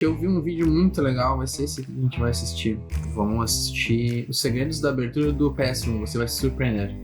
Eu vi um vídeo muito legal, vai ser esse que a gente vai assistir. Vamos assistir Os Segredos da Abertura do PS1, você vai se surpreender.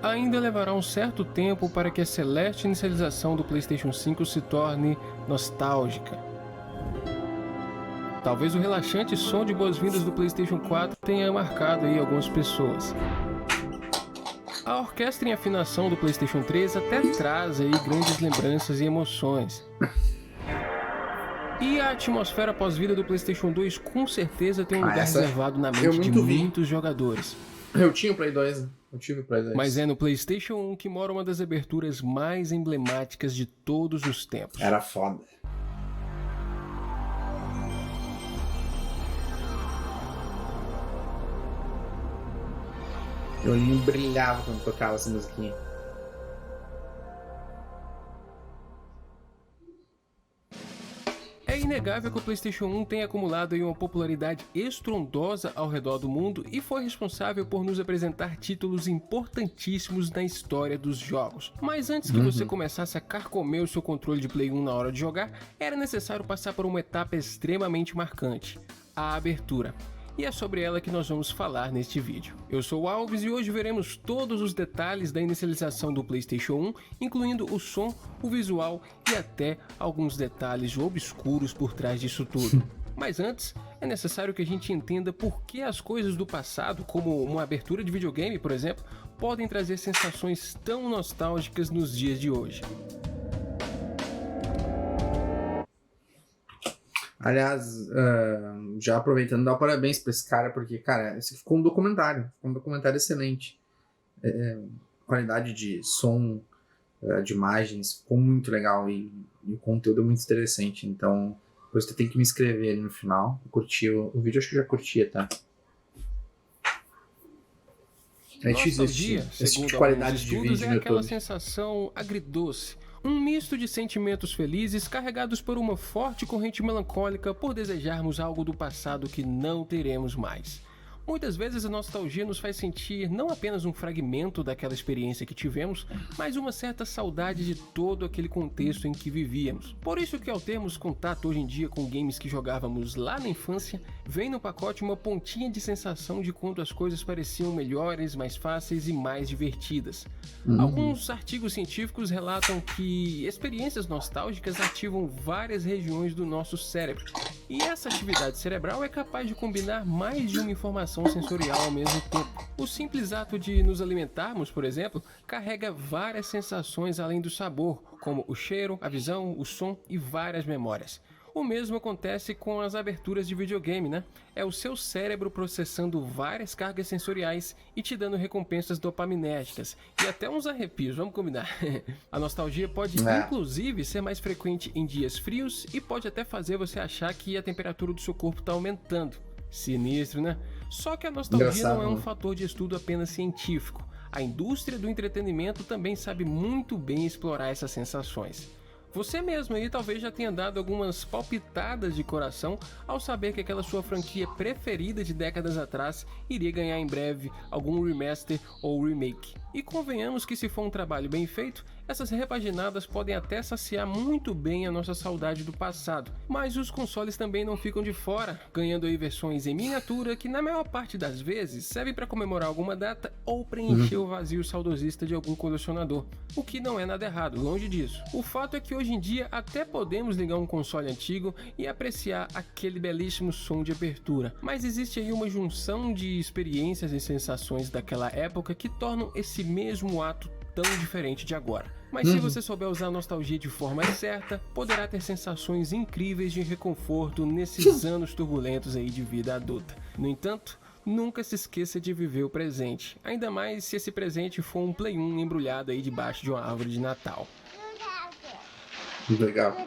Ainda levará um certo tempo para que a celeste inicialização do PlayStation 5 se torne nostálgica. Talvez o relaxante som de boas-vindas do PlayStation 4 tenha marcado aí algumas pessoas. A orquestra em afinação do PlayStation 3 até traz aí grandes lembranças e emoções. E a atmosfera pós-vida do PlayStation 2 com certeza tem um lugar reservado na mente de muitos jogadores. Eu tinha o Play 2, né? Eu tive o Play 2. Mas é no PlayStation 1 que mora uma das aberturas mais emblemáticas de todos os tempos. Era foda. Meu olhinho brilhava quando tocava essa musiquinha. É inegável que o PlayStation 1 tenha acumulado aí uma popularidade estrondosa ao redor do mundo e foi responsável por nos apresentar títulos importantíssimos na história dos jogos. Mas antes que você começasse a carcomer o seu controle de Play 1 na hora de jogar, era necessário passar por uma etapa extremamente marcante: a abertura. E é sobre ela que nós vamos falar neste vídeo. Eu sou o Alves e hoje veremos todos os detalhes da inicialização do PlayStation 1, incluindo o som, o visual e até alguns detalhes obscuros por trás disso tudo. Mas antes, é necessário que a gente entenda por que as coisas do passado, como uma abertura de videogame, por exemplo, podem trazer sensações tão nostálgicas nos dias de hoje. Aliás, já aproveitando, dá parabéns pra esse cara, porque, cara, esse ficou um documentário excelente. Qualidade de som, de imagens, ficou muito legal e o conteúdo é muito interessante. Então, depois você tem que me inscrever ali no final. Eu curti o vídeo, acho que eu já curtia, tá? Nostalgia, esse tipo de qualidade de vídeo é no aquela YouTube. sensação agridoce. Um misto de sentimentos felizes carregados por uma forte corrente melancólica por desejarmos algo do passado que não teremos mais. Muitas vezes a nostalgia nos faz sentir não apenas um fragmento daquela experiência que tivemos, mas uma certa saudade de todo aquele contexto em que vivíamos. Por isso que ao termos contato hoje em dia com games que jogávamos lá na infância, vem no pacote uma pontinha de sensação de quando as coisas pareciam melhores, mais fáceis e mais divertidas. Alguns artigos científicos relatam que experiências nostálgicas ativam várias regiões do nosso cérebro, e essa atividade cerebral é capaz de combinar mais de uma informação sensorial ao mesmo tempo. O simples ato de nos alimentarmos, por exemplo, carrega várias sensações além do sabor, como o cheiro, a visão, o som e várias memórias. O mesmo acontece com as aberturas de videogame, né? É o seu cérebro processando várias cargas sensoriais e te dando recompensas dopaminérgicas e até uns arrepios, vamos combinar. A nostalgia pode inclusive ser mais frequente em dias frios e pode até fazer você achar que a temperatura do seu corpo está aumentando. Sinistro, né? Só que a nostalgia não é um fator de estudo apenas científico. A indústria do entretenimento também sabe muito bem explorar essas sensações. Você mesmo aí talvez já tenha dado algumas palpitadas de coração ao saber que aquela sua franquia preferida de décadas atrás iria ganhar em breve algum remaster ou remake. E convenhamos que se for um trabalho bem feito, essas repaginadas podem até saciar muito bem a nossa saudade do passado. Mas os consoles também não ficam de fora, ganhando aí versões em miniatura que na maior parte das vezes servem para comemorar alguma data ou preencher o vazio saudosista de algum colecionador. O que não é nada errado, longe disso. O fato é que hoje em dia até podemos ligar um console antigo e apreciar aquele belíssimo som de abertura, mas existe aí uma junção de experiências e sensações daquela época que tornam esse mesmo ato tão diferente de agora. Mas se você souber usar a nostalgia de forma certa, poderá ter sensações incríveis de reconforto nesses anos turbulentos aí de vida adulta. No entanto, nunca se esqueça de viver o presente, ainda mais se esse presente for um Play 1 embrulhado aí debaixo de uma árvore de Natal. Legal.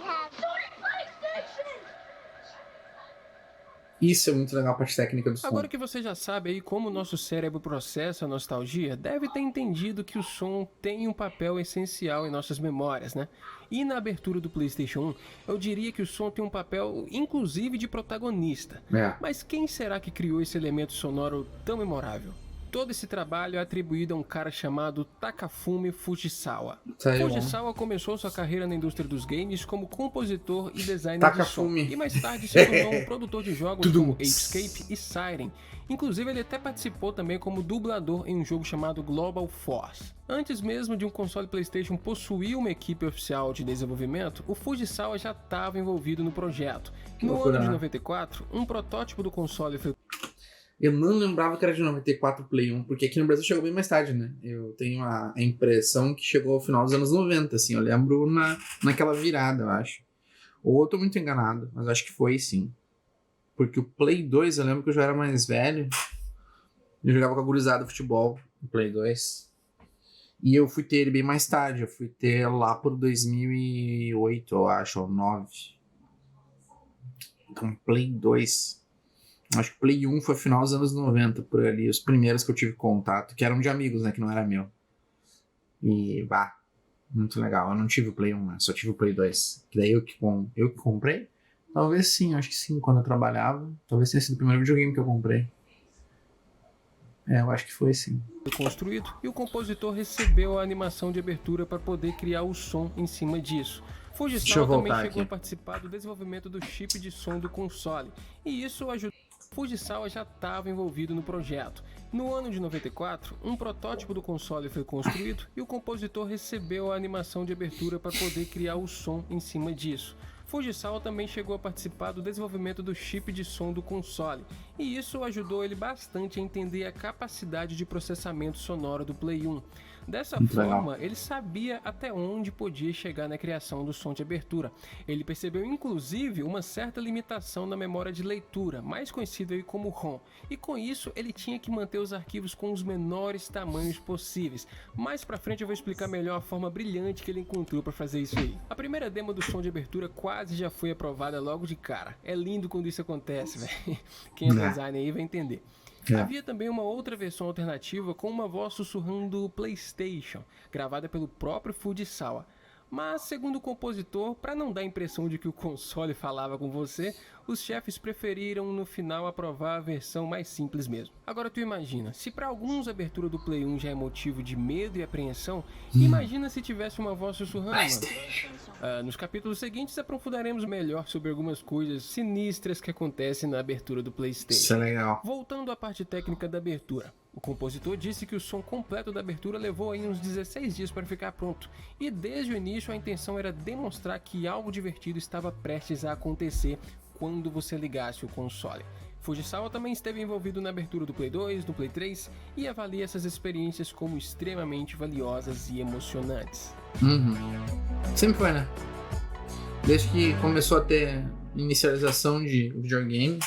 Isso é muito legal, a parte técnica do som. Agora que você já sabe aí como o nosso cérebro processa a nostalgia, deve ter entendido que o som tem um papel essencial em nossas memórias, né? E na abertura do PlayStation 1, eu diria que o som tem um papel inclusive de protagonista. Mas quem será que criou esse elemento sonoro tão memorável? Todo esse trabalho é atribuído a um cara chamado Takafumi Fujisawa. Fujisawa começou sua carreira na indústria dos games como compositor e designer de som, e mais tarde se tornou um produtor de jogos como Apescape e Siren. Inclusive ele até participou também como dublador em um jogo chamado Global Force. Antes mesmo de um console PlayStation possuir uma equipe oficial de desenvolvimento, o Fujisawa já estava envolvido no projeto. No ano de 94, um protótipo do console foi... Eu não lembrava que era de 94 Play 1, porque aqui no Brasil chegou bem mais tarde, né? Eu tenho a impressão que chegou ao final dos anos 90, assim. Eu lembro naquela virada, eu acho. Ou eu tô muito enganado, mas acho que foi, sim. Porque o Play 2, eu lembro que eu já era mais velho. Eu jogava com a gurizada de futebol no Play 2. E eu fui ter ele bem mais tarde. Eu fui ter lá por 2008, eu acho, ou 2009. Então, Play 2... Acho que Play 1 foi final dos anos 90, por ali. Os primeiros que eu tive contato, que eram de amigos, né? Que não era meu. E, muito legal. Eu não tive o Play 1, né? Só tive o Play 2. Que daí eu que comprei? Talvez sim, acho que sim, quando eu trabalhava. Talvez tenha sido o primeiro videogame que eu comprei. Eu acho que foi sim. Foi construído e o compositor recebeu a animação de abertura para poder criar o som em cima disso. Fujisawa também chegou a participar do desenvolvimento do chip de som do console. E isso ajudou... Fujisawa já estava envolvido no projeto. No ano de 94, um protótipo do console foi construído e o compositor recebeu a animação de abertura para poder criar o som em cima disso. Fujisawa também chegou a participar do desenvolvimento do chip de som do console, e isso ajudou ele bastante a entender a capacidade de processamento sonoro do Play 1. Dessa forma, ele sabia até onde podia chegar na criação do som de abertura. Ele percebeu inclusive uma certa limitação na memória de leitura, mais conhecida aí como ROM, e com isso ele tinha que manter os arquivos com os menores tamanhos possíveis. Mais pra frente eu vou explicar melhor a forma brilhante que ele encontrou para fazer isso aí. A primeira demo do som de abertura quase já foi aprovada logo de cara. É lindo quando isso acontece, velho. Quem é designer aí vai entender. Havia também uma outra versão alternativa com uma voz sussurrando PlayStation, gravada pelo próprio Fujisawa. Mas, segundo o compositor, para não dar a impressão de que o console falava com você, os chefes preferiram no final aprovar a versão mais simples mesmo. Agora tu imagina, se para alguns a abertura do Play 1 já é motivo de medo e apreensão, imagina se tivesse uma voz sussurrando, mano. Nos capítulos seguintes aprofundaremos melhor sobre algumas coisas sinistras que acontecem na abertura do PlayStation. Isso é legal. Voltando à parte técnica da abertura. O compositor disse que o som completo da abertura levou aí uns 16 dias para ficar pronto, e desde o início a intenção era demonstrar que algo divertido estava prestes a acontecer quando você ligasse o console. Fujisawa também esteve envolvido na abertura do Play 2, do Play 3 e avalia essas experiências como extremamente valiosas e emocionantes. Sempre foi, né? Desde que começou a ter inicialização de videogame,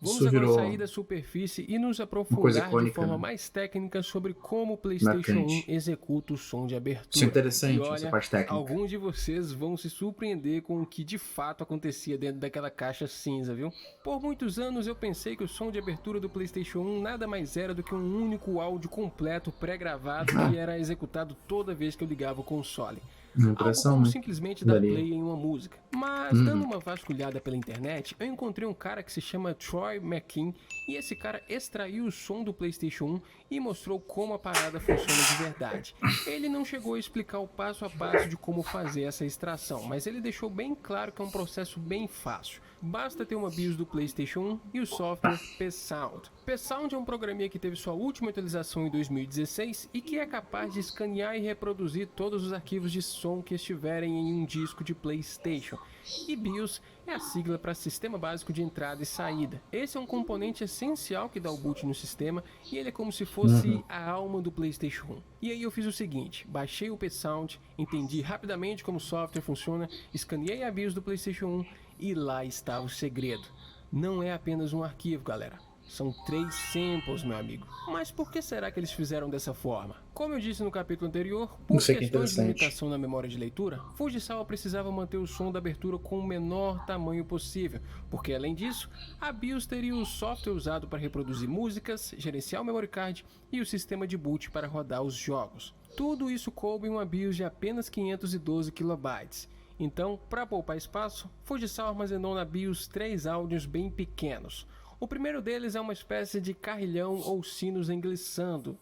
Vamos agora sair da superfície e nos aprofundar de forma mais técnica sobre como o PlayStation 1 executa o som de abertura. Isso é interessante, essa parte técnica. Alguns de vocês vão se surpreender com o que de fato acontecia dentro daquela caixa cinza, viu? Por muitos anos eu pensei que o som de abertura do PlayStation 1 nada mais era do que um único áudio completo pré-gravado que era executado toda vez que eu ligava o console. Algo como simplesmente dar play em uma música. Mas dando uma vasculhada pela internet, eu encontrei um cara que se chama Troy McKean, e esse cara extraiu o som do PlayStation 1 e mostrou como a parada funciona de verdade. Ele não chegou a explicar o passo a passo de como fazer essa extração, mas ele deixou bem claro que é um processo bem fácil. Basta ter uma BIOS do PlayStation 1 e o software P-Sound. P-Sound é um programinha que teve sua última atualização em 2016 e que é capaz de escanear e reproduzir todos os arquivos de som que estiverem em um disco de PlayStation. E BIOS é a sigla para Sistema Básico de Entrada e Saída. Esse é um componente essencial que dá o boot no sistema e ele é como se fosse a alma do PlayStation 1. E aí eu fiz o seguinte, baixei o P-Sound, entendi rapidamente como o software funciona, escaneei a BIOS do PlayStation 1 e lá está o segredo. Não é apenas um arquivo, galera. São 3 samples, meu amigo. Mas por que será que eles fizeram dessa forma? Como eu disse no capítulo anterior, por Isso aqui é questões de interessante. limitação na memória de leitura, Fujisawa precisava manter o som da abertura com o menor tamanho possível, porque além disso, a BIOS teria o software usado para reproduzir músicas, gerenciar o memory card e o sistema de boot para rodar os jogos. Tudo isso coube em uma BIOS de apenas 512 KB. Então, para poupar espaço, Fujisawa armazenou na BIOS 3 áudios bem pequenos. O primeiro deles é uma espécie de carrilhão ou sinos engliçando.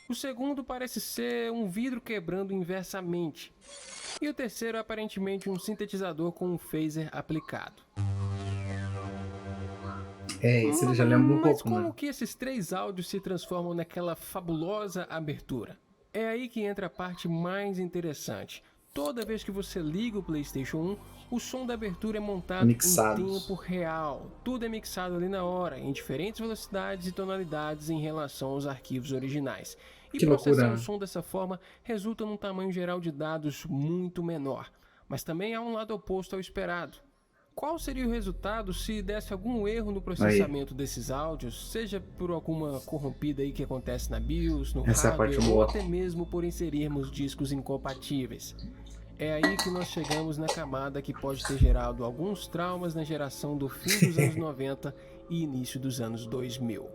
O segundo parece ser um vidro quebrando inversamente. E o terceiro é aparentemente um sintetizador com um phaser aplicado. Esse ele já lembra um Mas pouco, como né? que esses 3 áudios se transformam naquela fabulosa abertura? É aí que entra a parte mais interessante. Toda vez que você liga o PlayStation 1, o som da abertura é montado em tempo real. Tudo é mixado ali na hora, em diferentes velocidades e tonalidades em relação aos arquivos originais. E processar o som dessa forma resulta num tamanho geral de dados muito menor. Mas também há um lado oposto ao esperado. Qual seria o resultado se desse algum erro no processamento desses áudios, seja por alguma corrompida aí que acontece na BIOS, no hardware, ou até mesmo por inserirmos discos incompatíveis? É aí que nós chegamos na camada que pode ter gerado alguns traumas na geração do fim dos anos 90 e início dos anos 2000.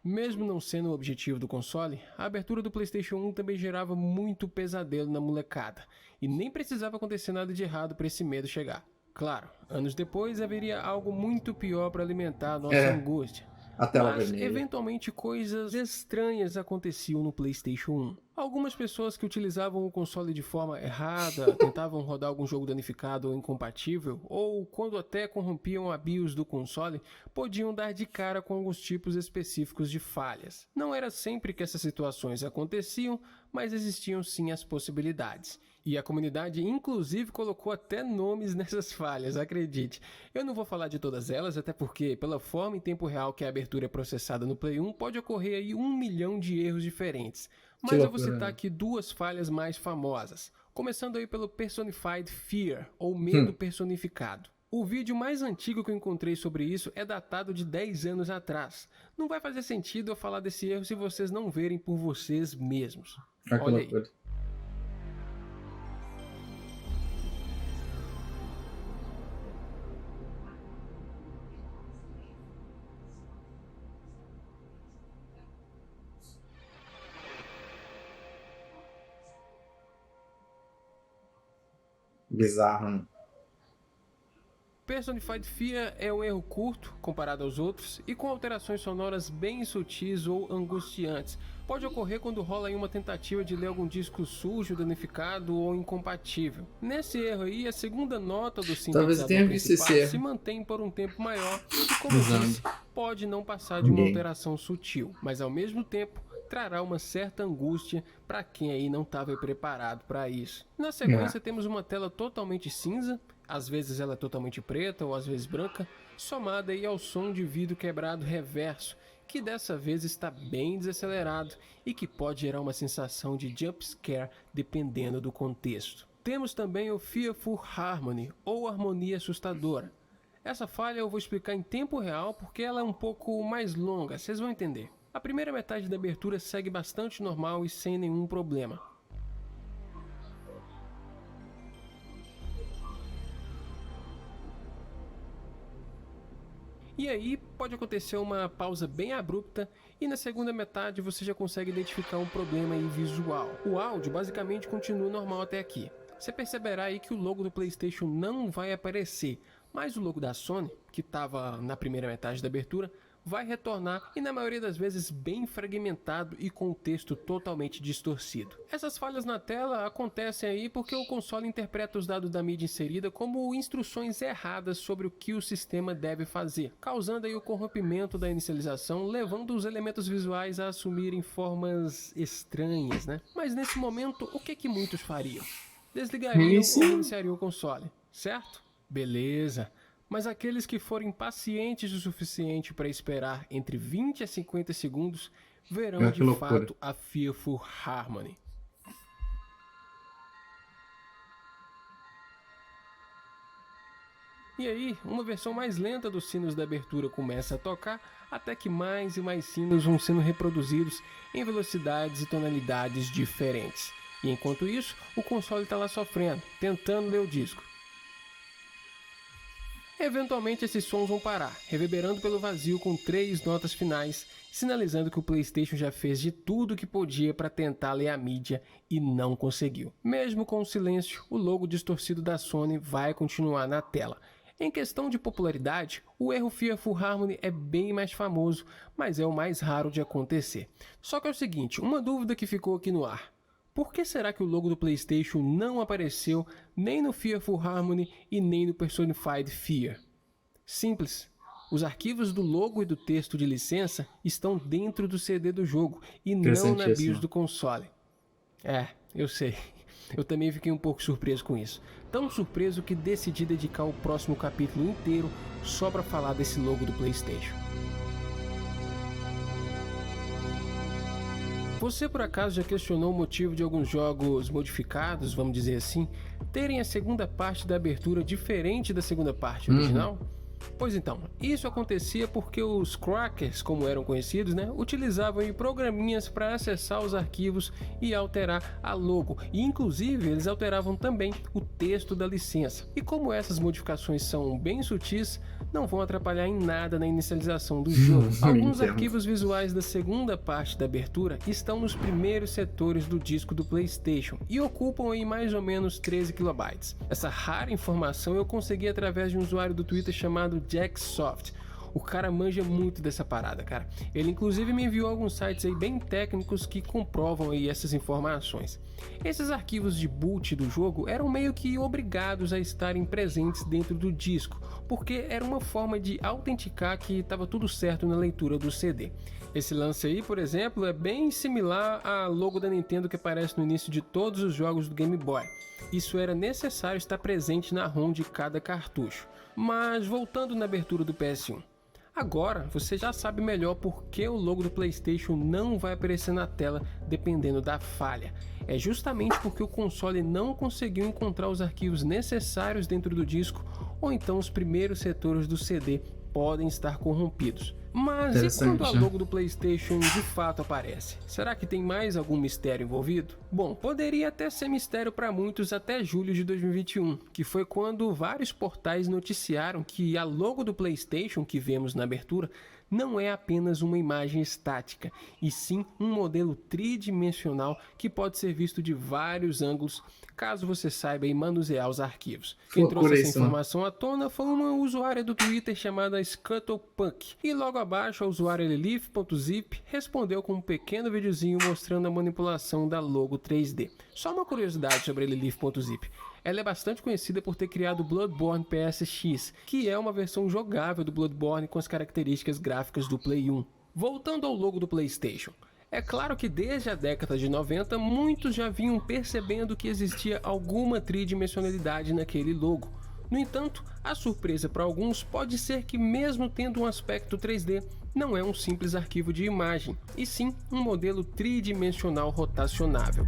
Mesmo não sendo o objetivo do console, a abertura do PlayStation 1 também gerava muito pesadelo na molecada, e nem precisava acontecer nada de errado para esse medo chegar. Claro, anos depois haveria algo muito pior para alimentar a nossa angústia. Mas, eventualmente, coisas estranhas aconteciam no PlayStation 1. Algumas pessoas que utilizavam o console de forma errada, tentavam rodar algum jogo danificado ou incompatível, ou quando até corrompiam a BIOS do console, podiam dar de cara com alguns tipos específicos de falhas. Não era sempre que essas situações aconteciam, mas existiam sim as possibilidades. E a comunidade inclusive colocou até nomes nessas falhas, acredite. Eu não vou falar de todas elas, até porque pela forma em tempo real que a abertura é processada no Play 1, pode ocorrer aí 1 milhão de erros diferentes. Mas eu vou citar aqui 2 falhas mais famosas. Começando aí pelo Personified Fear, ou medo personificado. O vídeo mais antigo que eu encontrei sobre isso é datado de 10 anos atrás. Não vai fazer sentido eu falar desse erro se vocês não verem por vocês mesmos. Olha aí. Bizarro, né? Personified Fear é um erro curto, comparado aos outros, e com alterações sonoras bem sutis ou angustiantes. Pode ocorrer quando rola em uma tentativa de ler algum disco sujo, danificado ou incompatível. Nesse erro aí, a segunda nota do sintetizador principal se mantém por um tempo maior e, como eu disse, pode não passar de uma alteração sutil, mas ao mesmo tempo trará uma certa angústia para quem aí não estava preparado para isso. Na sequência temos uma tela totalmente cinza, às vezes ela é totalmente preta ou às vezes branca, somada aí ao som de vidro quebrado reverso, que dessa vez está bem desacelerado e que pode gerar uma sensação de jump scare dependendo do contexto. Temos também o Fearful Harmony, ou harmonia assustadora. Essa falha eu vou explicar em tempo real porque ela é um pouco mais longa, vocês vão entender. A primeira metade da abertura segue bastante normal e sem nenhum problema. E aí pode acontecer uma pausa bem abrupta e na segunda metade você já consegue identificar um problema aí visual. O áudio basicamente continua normal até aqui. Você perceberá aí que o logo do PlayStation não vai aparecer, mas o logo da Sony, que estava na primeira metade da abertura, vai retornar e na maioria das vezes bem fragmentado e com o texto totalmente distorcido. Essas falhas na tela acontecem aí porque o console interpreta os dados da mídia inserida como instruções erradas sobre o que o sistema deve fazer, causando aí o corrompimento da inicialização, levando os elementos visuais a assumirem formas estranhas, né? Mas nesse momento, o que muitos fariam? Desligariam ou iniciariam o console, certo? Beleza. Mas aqueles que forem pacientes o suficiente para esperar entre 20 a 50 segundos verão de fato a Fearful Harmony. E aí, uma versão mais lenta dos sinos da abertura começa a tocar, até que mais e mais sinos vão sendo reproduzidos em velocidades e tonalidades diferentes. E enquanto isso, o console está lá sofrendo, tentando ler o disco. Eventualmente esses sons vão parar, reverberando pelo vazio com 3 notas finais, sinalizando que o PlayStation já fez de tudo que podia para tentar ler a mídia e não conseguiu. Mesmo com o silêncio, o logo distorcido da Sony vai continuar na tela. Em questão de popularidade, o erro Fearful Harmony é bem mais famoso, mas é o mais raro de acontecer. Só que é o seguinte, uma dúvida que ficou aqui no ar. Por que será que o logo do PlayStation não apareceu nem no Fearful Harmony e nem no Personified Fear? Simples. Os arquivos do logo e do texto de licença estão dentro do CD do jogo e não na BIOS do console. Eu sei. Eu também fiquei um pouco surpreso com isso. Tão surpreso que decidi dedicar o próximo capítulo inteiro só para falar desse logo do PlayStation. Você por acaso já questionou o motivo de alguns jogos modificados, vamos dizer assim, terem a segunda parte da abertura diferente da segunda parte original? Pois então, isso acontecia porque os crackers, como eram conhecidos, utilizavam programinhas para acessar os arquivos e alterar a logo, e inclusive eles alteravam também o texto da licença. E como essas modificações são bem sutis, não vão atrapalhar em nada na inicialização do jogo. Alguns arquivos visuais da segunda parte da abertura estão nos primeiros setores do disco do PlayStation e ocupam aí mais ou menos 13 KB. Essa rara informação eu consegui através de um usuário do Twitter chamado Jacksoft. O cara manja muito dessa parada, cara. Ele inclusive me enviou alguns sites aí bem técnicos que comprovam aí essas informações. Esses arquivos de boot do jogo eram meio que obrigados a estarem presentes dentro do disco, porque era uma forma de autenticar que estava tudo certo na leitura do CD. Esse lance aí, por exemplo, é bem similar ao logo da Nintendo que aparece no início de todos os jogos do Game Boy. Isso era necessário estar presente na ROM de cada cartucho. Mas voltando na abertura do PS1. Agora você já sabe melhor por que o logo do PlayStation não vai aparecer na tela dependendo da falha. É justamente porque o console não conseguiu encontrar os arquivos necessários dentro do disco, ou então os primeiros setores do CD podem estar corrompidos. Mas e quando a logo do PlayStation de fato aparece? Será que tem mais algum mistério envolvido? Bom, poderia até ser mistério para muitos até julho de 2021, que foi quando vários portais noticiaram que a logo do PlayStation que vemos na abertura não é apenas uma imagem estática, e sim um modelo tridimensional que pode ser visto de vários ângulos, caso você saiba manusear os arquivos. Quem trouxe essa informação à tona foi uma usuária do Twitter chamada Scuttlepunk, e logo abaixo a usuária Lilith.zip respondeu com um pequeno videozinho mostrando a manipulação da logo 3D. Só uma curiosidade sobre a Lilith.zip. Ela é bastante conhecida por ter criado Bloodborne PSX, que é uma versão jogável do Bloodborne com as características gráficas do Play 1. Voltando ao logo do PlayStation. É claro que desde a década de 90, muitos já vinham percebendo que existia alguma tridimensionalidade naquele logo. No entanto, a surpresa para alguns pode ser que mesmo tendo um aspecto 3D, não é um simples arquivo de imagem, e sim um modelo tridimensional rotacionável.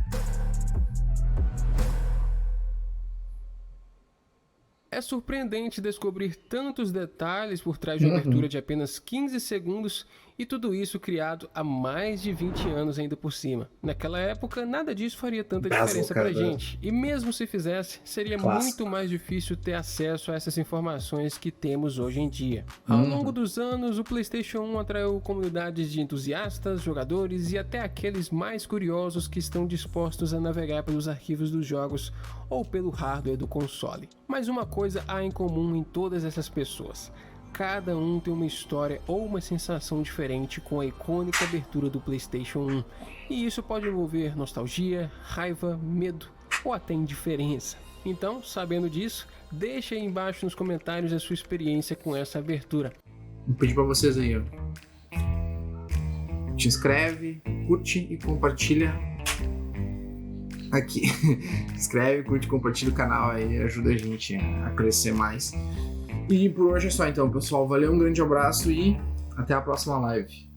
É surpreendente descobrir tantos detalhes por trás de uma abertura de apenas 15 segundos e tudo isso criado há mais de 20 anos ainda por cima. Naquela época, nada disso faria tanta diferença pra gente. E mesmo se fizesse, seria muito mais difícil ter acesso a essas informações que temos hoje em dia. Ao longo dos anos, o PlayStation 1 atraiu comunidades de entusiastas, jogadores e até aqueles mais curiosos que estão dispostos a navegar pelos arquivos dos jogos ou pelo hardware do console. Mas uma coisa há em comum em todas essas pessoas. Cada um tem uma história ou uma sensação diferente com a icônica abertura do PlayStation 1. E isso pode envolver nostalgia, raiva, medo ou até indiferença. Então, sabendo disso, deixa aí embaixo nos comentários a sua experiência com essa abertura. Vou pedir pra vocês aí, ó. Te inscreve, curte e compartilha aqui. Inscreve, curte, compartilha o canal aí, ajuda a gente a crescer mais. E por hoje é só então, pessoal. Valeu, um grande abraço e até a próxima live.